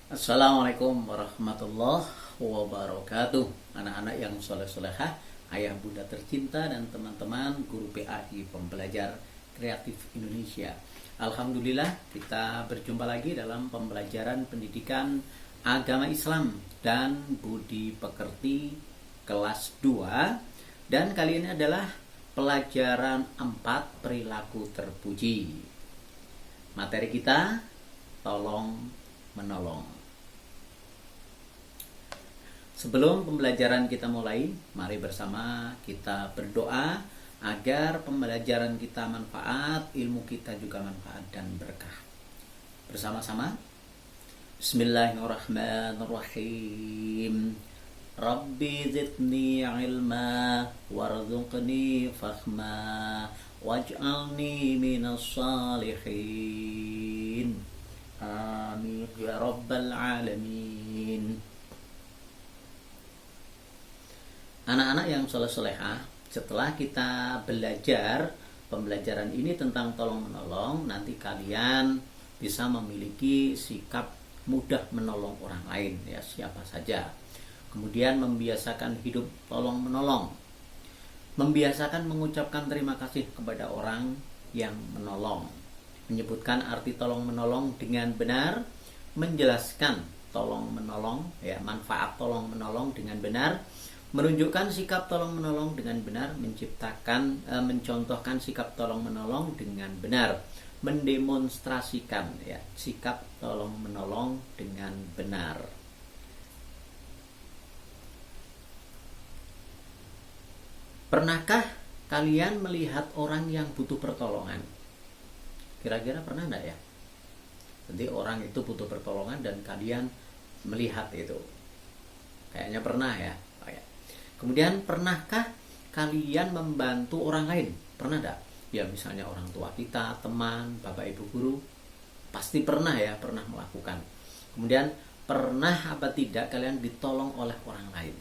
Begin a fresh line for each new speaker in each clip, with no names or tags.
Assalamualaikum warahmatullahi wabarakatuh. Anak-anak yang soleh-solehah, ayah bunda tercinta dan teman-teman guru PAI Pembelajar Kreatif Indonesia. Alhamdulillah kita berjumpa lagi dalam pembelajaran pendidikan agama Islam dan budi pekerti kelas 2. Dan kali ini adalah pelajaran 4 perilaku terpuji. Materi kita tolong menolong. Sebelum pembelajaran kita mulai, mari bersama kita berdoa agar pembelajaran kita manfaat, ilmu kita juga manfaat dan berkah. Bersama-sama. Bismillahirrahmanirrahim. Rabbi zidni ilma warzuqni fahma waj'alni minas salihin. Amin ya rabbal alamin. Anak-anak yang soleh-solehah, setelah kita belajar pembelajaran ini tentang tolong-menolong, nanti kalian bisa memiliki sikap mudah menolong orang lain, ya siapa saja. Kemudian membiasakan hidup tolong-menolong, membiasakan mengucapkan terima kasih kepada orang yang menolong, menyebutkan arti tolong-menolong dengan benar, menjelaskan tolong-menolong, ya manfaat tolong-menolong dengan benar, menunjukkan sikap tolong-menolong dengan benar, mencontohkan sikap tolong-menolong dengan benar, mendemonstrasikan ya sikap tolong-menolong dengan benar. Pernahkah kalian melihat orang yang butuh pertolongan? Kira-kira pernah enggak ya? Jadi orang itu butuh pertolongan dan kalian melihat itu. Kayaknya pernah ya. Kemudian pernahkah kalian membantu orang lain? Pernah enggak? Ya misalnya orang tua kita, teman, bapak ibu guru. Pasti pernah ya, pernah melakukan. Kemudian pernah apa tidak kalian ditolong oleh orang lain?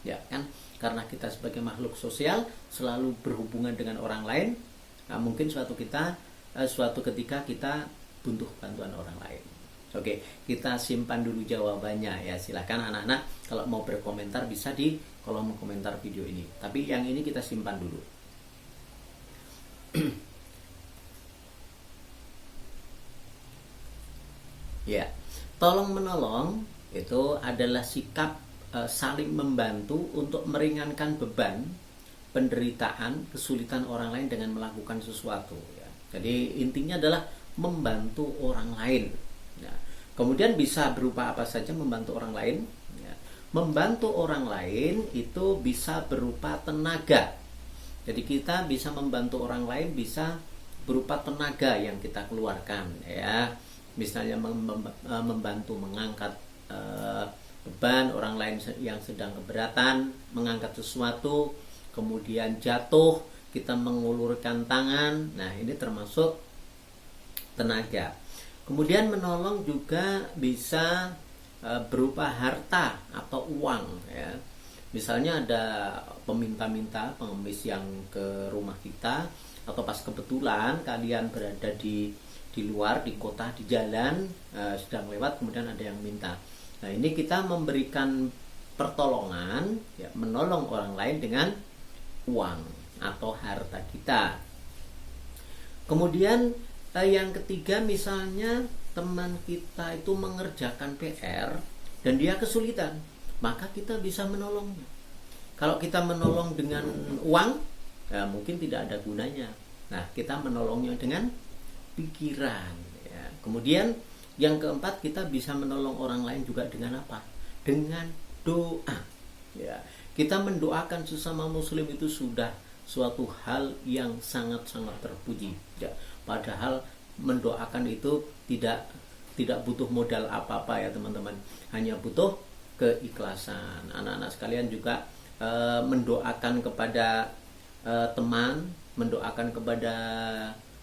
Ya kan? Karena kita sebagai makhluk sosial selalu berhubungan dengan orang lain. Nah, mungkin suatu ketika kita butuh bantuan orang lain. Oke, kita simpan dulu jawabannya ya. Silahkan anak-anak kalau mau berkomentar bisa di kolom komentar video ini. Tapi yang ini kita simpan dulu. Ya, tolong menolong itu adalah sikap saling membantu untuk meringankan beban, penderitaan, kesulitan orang lain dengan melakukan sesuatu. Ya. Jadi intinya adalah membantu orang lain. Ya. Kemudian bisa berupa apa saja membantu orang lain. Ya. Membantu orang lain itu bisa berupa tenaga. Jadi kita bisa membantu orang lain bisa berupa tenaga yang kita keluarkan. Ya. Misalnya membantu mengangkat beban orang lain yang sedang keberatan, mengangkat sesuatu, kemudian jatuh, kita mengulurkan tangan. Nah, ini termasuk tenaga. Kemudian menolong juga bisa berupa harta atau uang ya. Misalnya ada peminta-minta, pengemis yang ke rumah kita, atau pas kebetulan kalian berada di luar, di kota, di jalan, sedang lewat, kemudian ada yang minta. Nah, ini kita memberikan pertolongan, ya, menolong orang lain dengan uang atau harta kita. Kemudian yang ketiga, misalnya teman kita itu mengerjakan PR dan dia kesulitan, maka kita bisa menolongnya. Kalau kita menolong dengan uang, ya mungkin tidak ada gunanya. Nah, kita menolongnya dengan pikiran. Ya. Kemudian yang keempat, kita bisa menolong orang lain juga dengan apa? Dengan doa. Ya. Kita mendoakan sesama muslim itu sudah suatu hal yang sangat-sangat terpuji. Ya. Padahal mendoakan itu tidak butuh modal apa-apa ya teman-teman. Hanya butuh keikhlasan. Anak-anak sekalian juga mendoakan kepada teman, mendoakan kepada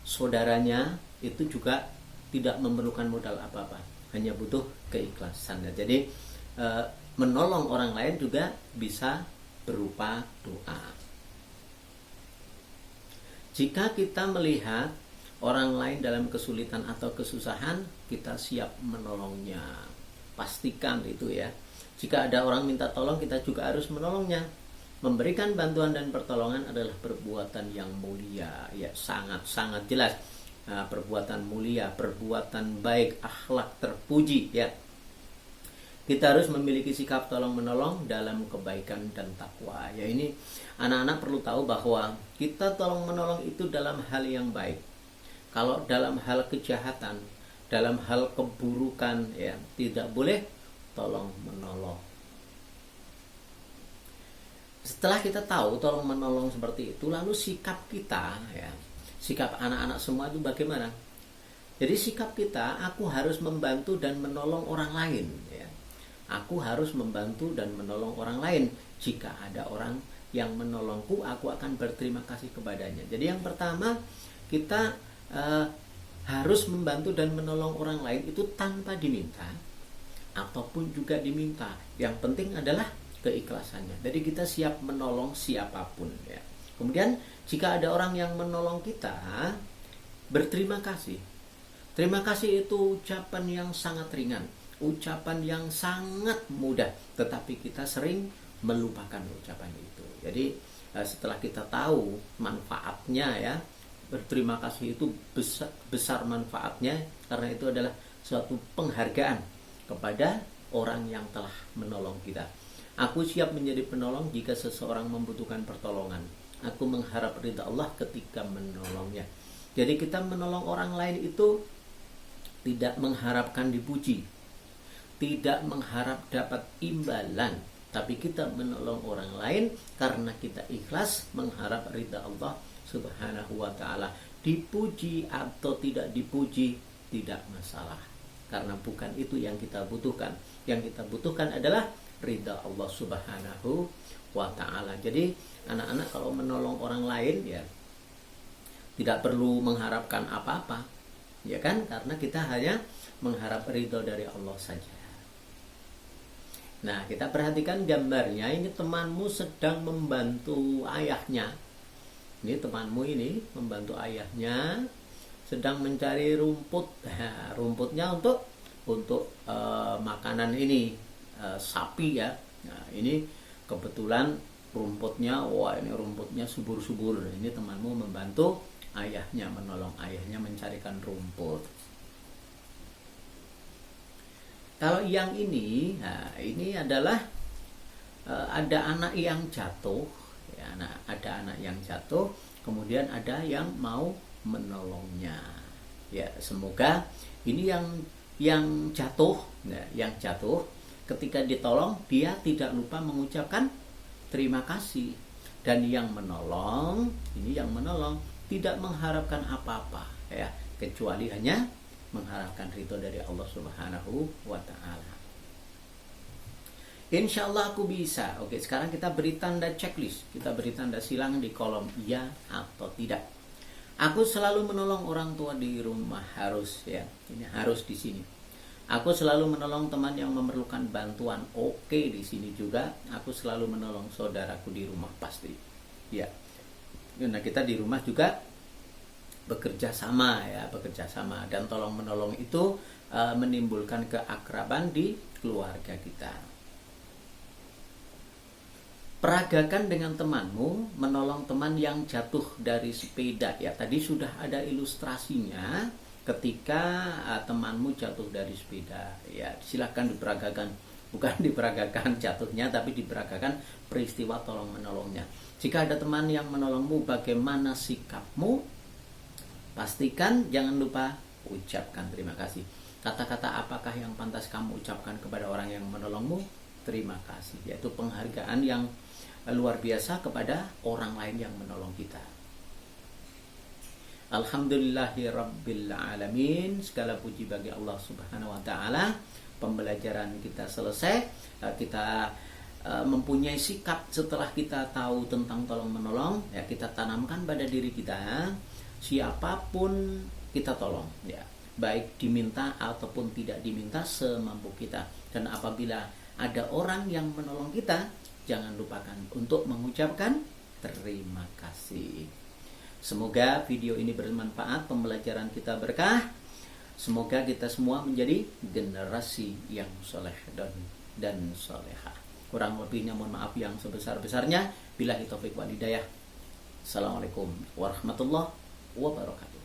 saudaranya itu juga tidak memerlukan modal apa-apa. Hanya butuh keikhlasan. Jadi menolong orang lain juga bisa berupa doa. Jika kita melihat orang lain dalam kesulitan atau kesusahan, kita siap menolongnya. pastikan itu ya. Jika ada orang minta tolong, kita juga harus menolongnya. Memberikan bantuan dan pertolongan adalah perbuatan yang mulia, ya, sangat jelas. Nah, perbuatan mulia, perbuatan baik, akhlak terpuji, ya. Kita harus memiliki sikap tolong menolong dalam kebaikan dan takwa. Ya, ini anak-anak perlu tahu bahwa kita tolong menolong itu dalam hal yang baik. Kalau dalam hal kejahatan, dalam hal keburukan, ya, tidak boleh tolong menolong. Setelah kita tahu tolong menolong seperti itu, lalu sikap kita, ya, sikap anak-anak semua itu bagaimana? Jadi sikap kita, aku harus membantu dan menolong orang lain, ya. Aku harus membantu dan menolong orang lain. Jika ada orang yang menolongku, aku akan berterima kasih kepadanya. Jadi yang pertama, kita harus membantu dan menolong orang lain itu tanpa diminta ataupun juga diminta. Yang penting adalah keikhlasannya. Jadi kita siap menolong siapapun, ya. Kemudian jika ada orang yang menolong kita, berterima kasih. Terima kasih itu ucapan yang sangat ringan, ucapan yang sangat mudah, tetapi kita sering melupakan ucapan itu. Jadi setelah kita tahu manfaatnya, ya, berterima kasih itu besar manfaatnya, karena itu adalah suatu penghargaan kepada orang yang telah menolong kita. Aku siap menjadi penolong jika seseorang membutuhkan pertolongan. Aku mengharap ridha Allah ketika menolongnya. Jadi kita menolong orang lain itu tidak mengharapkan dipuji, tidak mengharap dapat imbalan, tapi kita menolong orang lain karena kita ikhlas mengharap ridha Allah Subhanahu wa ta'ala. Dipuji atau tidak dipuji tidak masalah, karena bukan itu yang kita butuhkan. Yang kita butuhkan adalah ridha Allah Subhanahu wa ta'ala. Jadi anak-anak kalau menolong orang lain, ya, tidak perlu mengharapkan apa-apa, ya kan, karena kita hanya mengharap ridha dari Allah saja. Nah, kita perhatikan gambarnya. Ini temanmu sedang membantu ayahnya. Ini temanmu ini membantu ayahnya, sedang mencari rumput. Nah, rumputnya untuk makanan ini, sapi, ya. Nah, ini kebetulan rumputnya, wah, ini rumputnya subur-subur. Ini temanmu membantu ayahnya, menolong ayahnya mencarikan rumput. Kalau yang ini, nah, ini adalah ada anak yang jatuh, ya, ada anak yang jatuh, kemudian ada yang mau menolongnya. Ya, semoga ini yang jatuh, nah, yang jatuh ketika ditolong dia tidak lupa mengucapkan terima kasih, dan yang menolong tidak mengharapkan apa-apa, ya, kecuali hanya mengharapkan ridho dari Allah Subhanahu wa ta'ala. Insya Allah aku bisa. Oke, sekarang kita beri tanda checklist, kita beri tanda silang di kolom iya atau tidak. Aku selalu menolong orang tua di rumah, harus, ya, ini harus di sini. Aku selalu menolong teman yang memerlukan bantuan. Oke, di sini juga. Aku selalu menolong saudaraku di rumah, pasti, ya. Nah, kita di rumah juga bekerja sama, ya, bekerja sama, dan tolong menolong itu menimbulkan keakraban di keluarga kita. Peragakan dengan temanmu menolong teman yang jatuh dari sepeda, ya. Tadi sudah ada ilustrasinya ketika temanmu jatuh dari sepeda, ya. Silakan diperagakan, bukan diperagakan jatuhnya, tapi diperagakan peristiwa tolong menolongnya. Jika ada teman yang menolongmu, bagaimana sikapmu? Pastikan jangan lupa ucapkan terima kasih. Kata-kata apakah yang pantas kamu ucapkan kepada orang yang menolongmu? Terima kasih, yaitu penghargaan yang luar biasa kepada orang lain yang menolong kita. Alhamdulillahirabbil alamin. Segala puji bagi Allah Subhanahu wa ta'ala. Pembelajaran kita selesai. Kita mempunyai sikap setelah kita tahu tentang tolong menolong, ya, kita tanamkan pada diri kita. Siapapun kita tolong, ya, baik diminta ataupun tidak diminta, semampu kita. Dan apabila ada orang yang menolong kita, jangan lupakan untuk mengucapkan terima kasih. Semoga video ini bermanfaat, pembelajaran kita berkah. Semoga kita semua menjadi generasi yang soleh dan soleha. Kurang lebihnya mohon maaf yang sebesar-besarnya. Billahi taufiq wal hidayah. Assalamualaikum warahmatullahi wabarakatuh.